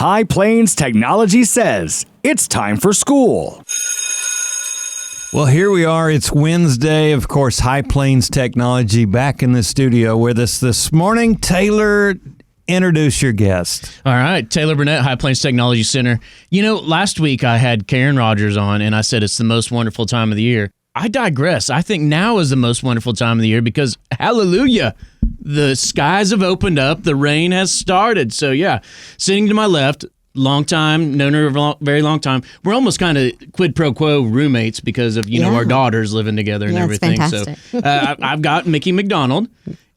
High Plains Technology says it's time for school. Well, here we are. It's Wednesday. Of course, High Plains Technology back in the studio with us this morning. Taylor, introduce your guest. All right. Taylor Burnett, High Plains Technology Center. You know, last week I had Karen Rogers on, and I said it's the most wonderful time of the year. I digress. I think now is the most wonderful time of the year because, hallelujah, the skies have opened up. The rain has started. So, yeah, sitting to my left, long time, known her a very long time. We're almost kind of quid pro quo roommates because of, you know, our daughters living together and everything. It's fantastic. So I've got Micky McDonald.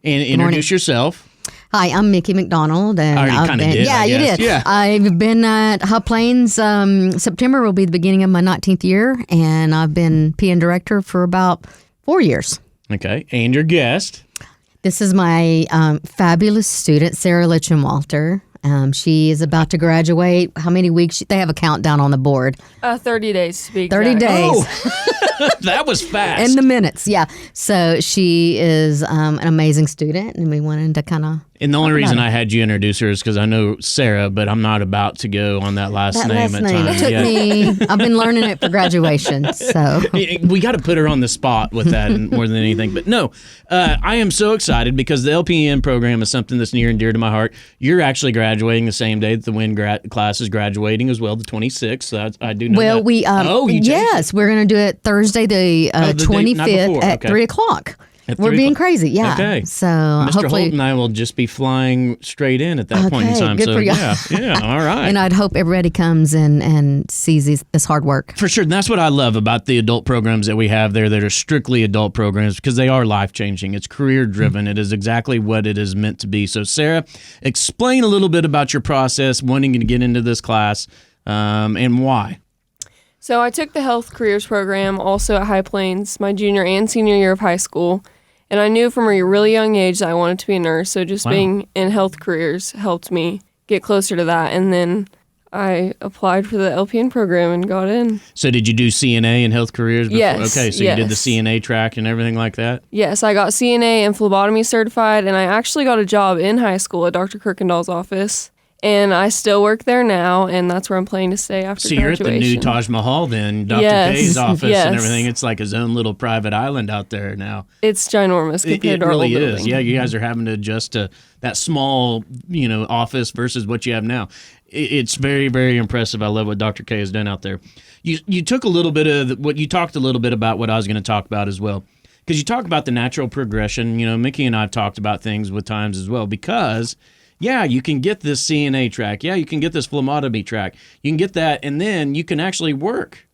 And introduce yourself. Hi, I'm Micky McDonald. And I already kind of did. Yeah, you did. Yeah. I've been at High Plains. September will be the beginning of my 19th year, and I've been PN director for about 4 years. Okay. And your guest. This is my fabulous student, Sarah Lichtenwalter. She is about to graduate. How many weeks? They have a countdown on the board. 30 days to be exact. 30 days. Oh, that was fast. In the minutes, yeah. So she is an amazing student, and we wanted to kind of. And the only reason I had you introduce her is because I know Sarah, but I'm not about to go on that last name at times. It took me. I've been learning it for graduation, so we got to put her on the spot with that more than anything. But no, I am so excited because the LPN program is something that's near and dear to my heart. You're actually graduating the same day that the WIN class is graduating as well, the 26th. So I do know. Well, that. Yes, we're going to do it Thursday, the 25th at 3 o'clock. We're being crazy, yeah. Okay. So Mr. hopefully, Holt and I will just be flying straight in at that point in time. Good so for you. yeah, all right. And I'd hope everybody comes and sees this hard work. For sure. And that's what I love about the adult programs that we have there that are strictly adult programs because they are life-changing. It's career-driven. It is exactly what it is meant to be. So, Sarah, explain a little bit about your process, wanting to get into this class, and why. So I took the health careers program also at High Plains my junior and senior year of high school. And I knew from a really young age that I wanted to be a nurse. So just being in health careers helped me get closer to that. And then I applied for the LPN program and got in. So did you do CNA in health careers before? Yes. Okay, so you did the CNA track and everything like that? Yes, I got CNA and phlebotomy certified. And I actually got a job in high school at Dr. Kirkendall's office. And I still work there now, and that's where I'm planning to stay after graduation. So you're at the new Taj Mahal then, Dr. K's office and everything. It's like his own little private island out there now. It's ginormous compared to our old building. It really is. Yeah, you guys are having to adjust to that small, office versus what you have now. It's very, very impressive. I love what Dr. K has done out there. You took a little bit of what you talked a little bit about what I was going to talk about as well. Because you talk about the natural progression. Mickey and I have talked about things with times as well because – yeah, you can get this CNA track. Yeah, you can get this phlebotomy track. You can get that, and then you can actually work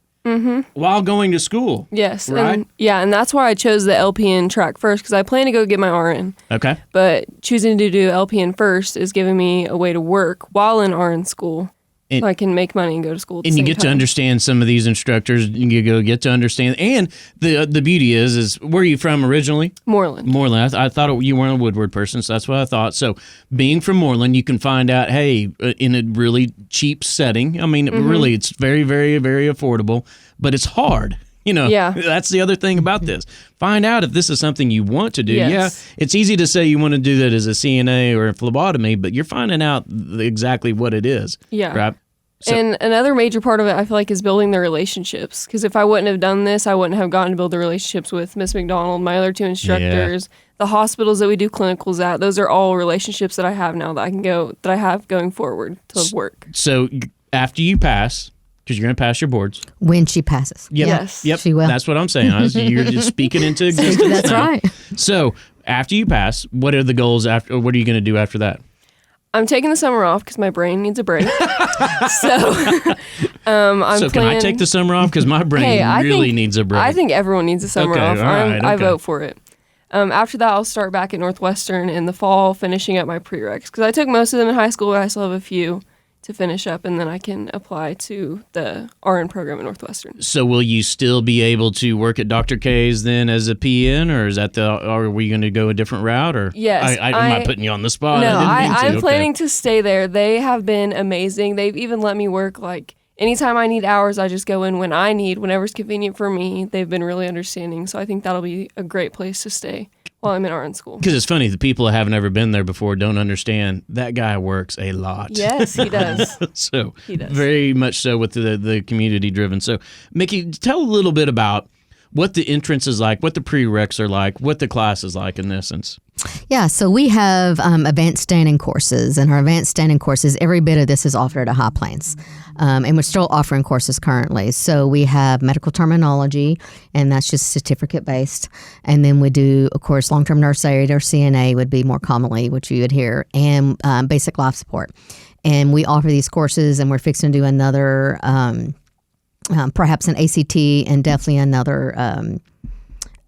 while going to school. Yes. Right? And that's why I chose the LPN track first, because I plan to go get my RN. Okay. But choosing to do LPN first is giving me a way to work while in RN school. So I can make money and go to school at the same time. And you get to understand some of these instructors. You get to understand. And the beauty is where are you from originally? Moreland. Moreland. I thought you weren't a Woodward person, so that's what I thought. So being from Moreland, you can find out, hey, in a really cheap setting. I mean, really, it's very, very, very affordable, but it's hard. That's the other thing about this. Find out if this is something you want to do. Yes. Yeah, it's easy to say you want to do that as a CNA or a phlebotomy, but you're finding out exactly what it is. Yeah. Right? So, and another major part of it, I feel like, is building the relationships. Because if I wouldn't have done this, I wouldn't have gotten to build the relationships with Miss McDonald, my other two instructors, the hospitals that we do clinicals at. Those are all relationships that I have now that I have going forward to work. So after you pass, because you're going to pass your boards. When she passes. Yep. Yes. Yep. She will. That's what I'm saying. You're just speaking into existence. That's now. right. So after you pass, what are the goals after? What are you going to do after that? I'm taking the summer off because my brain needs a break. Can I take the summer off because my brain really needs a break? I think everyone needs a summer off. I vote for it. After that, I'll start back at Northwestern in the fall, finishing up my prereqs because I took most of them in high school, but I still have a few to finish up, and then I can apply to the RN program at Northwestern. So will you still be able to work at Dr. K's then as a PN, or are we going to go a different route? Or yes, I'm not putting you on the spot. No, I'm planning to stay there. They have been amazing. They've even let me work anytime I need hours. I just go in when I need, whenever's convenient for me. They've been really understanding, so I think that'll be a great place to stay. while I'm in RN school. Because it's funny, the people that haven't ever been there before don't understand that guy works a lot. Yes, he does. So He does. very much so with the community driven. So Mickey, tell a little bit about what the entrance is like, what the prereqs are like, what the class is like in essence. Yeah, so we have advanced standing courses, and our advanced standing courses, every bit of this is offered at High Plains. And we're still offering courses currently. So we have medical terminology, and that's just certificate based. And then we do, of course, long-term nurse aid or CNA would be more commonly what you would hear, and basic life support. And we offer these courses, and we're fixing to do another, perhaps an ACT and definitely another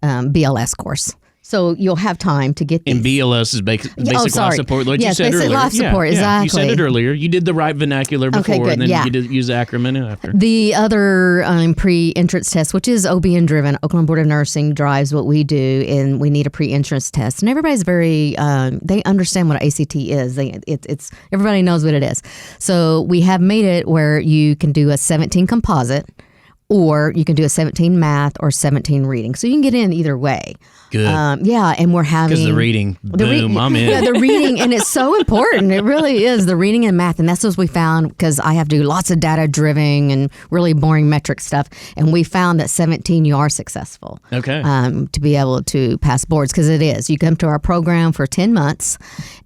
BLS course. So you'll have time to get these. And BLS is basic life support, like yes, you said basic earlier. life support, exactly. You said it earlier. You did the right vernacular before, good, and then yeah. you did use the acronym after. The other pre-entrance test, which is OBN driven, Oklahoma Board of Nursing drives what we do, and we need a pre-entrance test. And everybody's very, they understand what ACT is. It's everybody knows what it is. So we have made it where you can do a 17 composite, or you can do a 17 math or 17 reading. So you can get in either way. Good. Yeah, and we're having... Because the reading, boom, I'm in. Yeah, the reading, and it's so important. It really is, the reading and math. And that's what we found, because I have to do lots of data-driven and really boring metric stuff. And we found that 17, you are successful. Okay. To be able to pass boards, because it is. You come to our program for 10 months,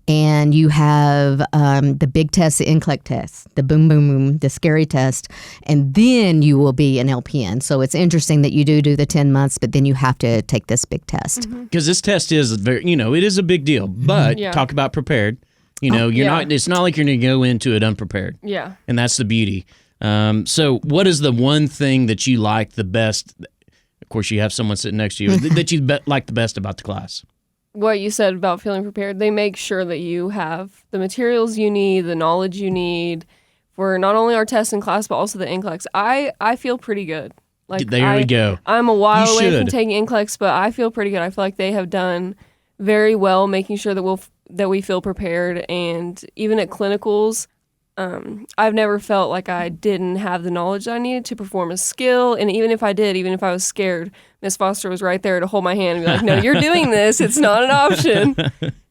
and you have the big test, the NCLEX test, the boom, boom, boom, the scary test, and then you will be an LPN. So it's interesting that you do the 10 months, but then you have to take this big test. Because this test is very, it is a big deal. But Yeah. talk about prepared. You're not. It's not like you're going to go into it unprepared. Yeah. And that's the beauty. So what is the one thing that you like the best? Of course, you have someone sitting next to you that you like the best about the class. What you said about feeling prepared, they make sure that you have the materials you need, the knowledge you need for not only our tests in class, but also the NCLEX. I feel pretty good. There we go. I'm a while You away from should. taking NCLEX, but I feel pretty good. I feel like they have done very well making sure that we feel prepared. And even at clinicals, I've never felt like I didn't have the knowledge I needed to perform a skill. And even if I did, even if I was scared, Miss Foster was right there to hold my hand and be like, no, you're doing this. It's not an option.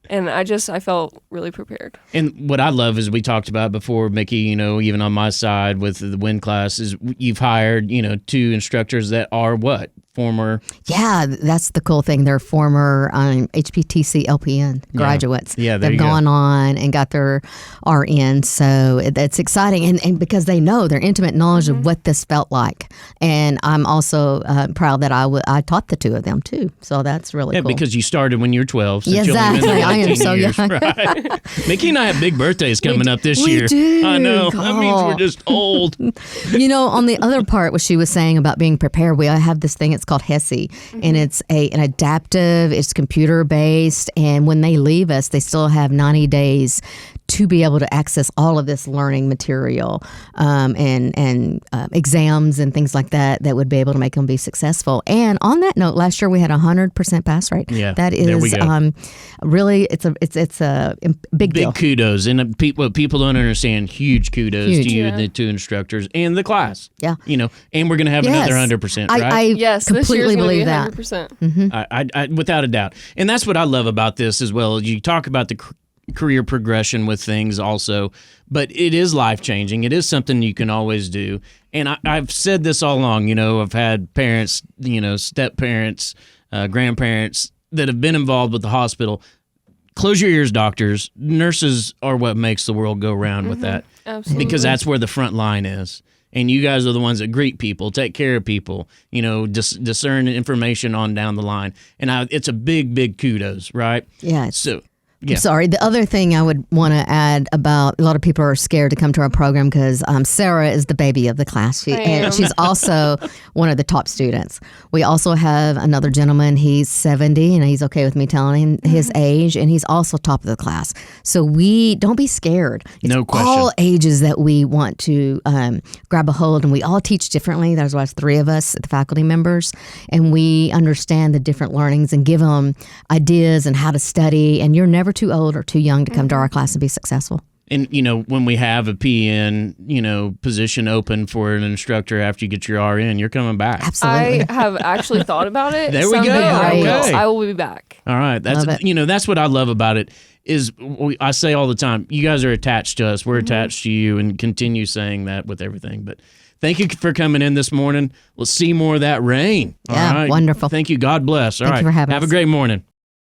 And I felt really prepared. And what I love is we talked about before, Mickey, even on my side with the WIN class, is you've hired, 2 instructors that are what? Former. Yeah, that's the cool thing. They're former HPTC LPN graduates. Yeah, there They've you go. gone on and got their RN. So it's exciting. And because they know their intimate knowledge of what this felt like. And I'm also proud that I taught the 2 of them too. So that's really cool. Because you started when you were 12. So Yeah, you've only been there exactly. I am 18 so years, young. right? Mickey and I have big birthdays coming up this we year. do. I know. That means we're just old. On the other part, what she was saying about being prepared, we have this thing, it's called HESI, and it's an adaptive, it's computer based, and when they leave us, they still have 90 days to be able to access all of this learning material and exams and things like that would be able to make them be successful. And on that note, last year we had 100% pass rate. Yeah, that there we is go. really it's a big deal. Big kudos. And what people don't understand, huge kudos Huge. to you Yeah. and the 2 instructors and the class. Yeah. And we're going to have Yes. another 100%, right? I Yes, this year's completely going to be believe that. 100%. I without a doubt. And that's what I love about this as well. You talk about the career progression with things also, but it is life-changing. It is something you can always do. And I've said this all along, I've had parents, step-parents, grandparents that have been involved with the hospital. Close your ears, doctors. Nurses are what makes the world go round with that. Absolutely. Because that's where the front line is. And you guys are the ones that greet people, take care of people, discern information on down the line. And it's a big, big kudos, right? Yeah. So, I'm sorry. The other thing I would want to add about, a lot of people are scared to come to our program because Sarah is the baby of the class. And she's also one of the top students. We also have another gentleman. He's 70, and he's okay with me telling him his age, and he's also top of the class. So don't be scared. It's No question. all ages that we want to grab a hold, and we all teach differently. There's why it's 3 of us, the faculty members, and we understand the different learnings and give them ideas and how to study, and you're never too old or too young to come to our class and be successful. And, when we have a PN, position open for an instructor after you get your RN, you're coming back. Absolutely. I have actually thought about it. There we Someday go. I Okay. I will be back. All right. Love it. That's what I love about it is I say all the time, you guys are attached to us. We're attached to you, and continue saying that with everything. But thank you for coming in this morning. We'll see more of that rain. Yeah, All right. wonderful. Thank you. God bless. All Thank right. you for having Have us. a great morning.